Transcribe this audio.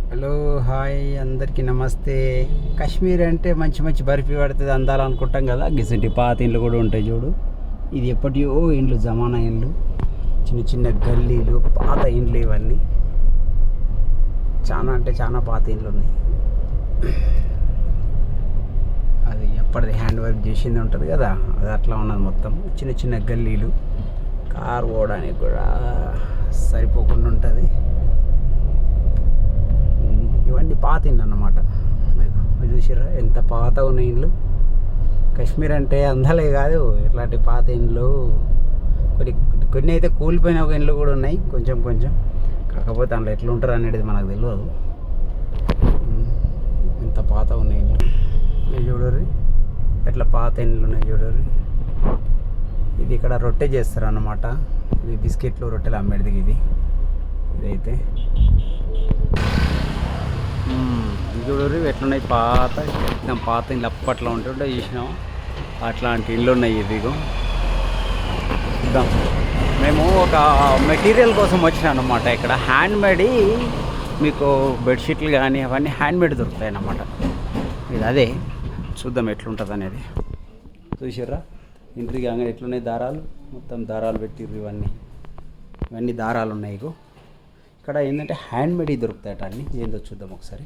Hello hi అందరికీ నమస్తే. కాశ్మీర్ అంటే మంచి మంచి బర్ఫీ పడుతుంది అందాలు అనుకుంటాం కదా. గిసంటి పాత ఇండ్లు కూడా ఉంటాయి చూడు. ఇది ఎప్పటియో ఇండ్లు, జమానా ఇండ్లు, చిన్న చిన్న గల్లీలు, పాత ఇండ్లు ఇవన్నీ. చాలా అంటే చాలా పాత ఇండ్లు ఉన్నాయి. అది ఎప్పటిది హ్యాండ్ వర్క్ చేసింది ఉంటుంది కదా, అది అట్లా ఉన్నది మొత్తం. చిన్న చిన్న గల్లీలు, కారు పోవడానికి కూడా సరిపోకుండా ఉంటుంది. ఇవన్నీ పాత ఇండ్లు అన్నమాట. మీరు చూసారా ఎంత పాత ఉన్న ఇండ్లు. కాశ్మీర్ అంటే అందాలే కాదు, ఇట్లాంటి పాత ఇండ్లు కొన్ని కొన్ని అయితే కూలిపోయిన ఒక ఇండ్లు కూడా ఉన్నాయి కొంచెం కొంచెం. కాకపోతే అందులో ఎట్లా ఉంటారు అనేది మనకు తెలియదు. ఎంత పాత ఉన్నాయి ఇండ్లు చూడరు, ఎట్లా పాత ఇండ్లు ఉన్నాయి చూడరు. ఇది ఇక్కడ రొట్టె చేస్తారు అన్నమాట. ఇది బిస్కెట్లు రొట్టెలు అమ్మేది ఇదైతే. చూడరు ఎట్లున్నాయి పాత, ఎక్దం పాత ఇండ్లు అప్పట్లో ఉంటుంటే చూసినాం. అట్లాంటి ఇండ్లు ఉన్నాయి. ఇదిగో మేము ఒక మెటీరియల్ కోసం వచ్చినాం అన్నమాట. ఇక్కడ హ్యాండ్మేడ్ మీకు బెడ్షీట్లు కానీ అవన్నీ హ్యాండ్మేడ్ దొరుకుతాయి అన్నమాట. ఇది అదే చూద్దాం ఎట్లుంటుంది అనేది. చూసారా ఇంటికి కానీ ఎట్లున్నాయి దారాలు, మొత్తం దారాలు పెట్టిర్రు. ఇవన్నీ దారాలు ఉన్నాయి. ఇక్కడ ఏంటంటే హ్యాండ్మేడ్ దొరుకుతాయట అన్నీ. ఏందో చూద్దాం ఒకసారి.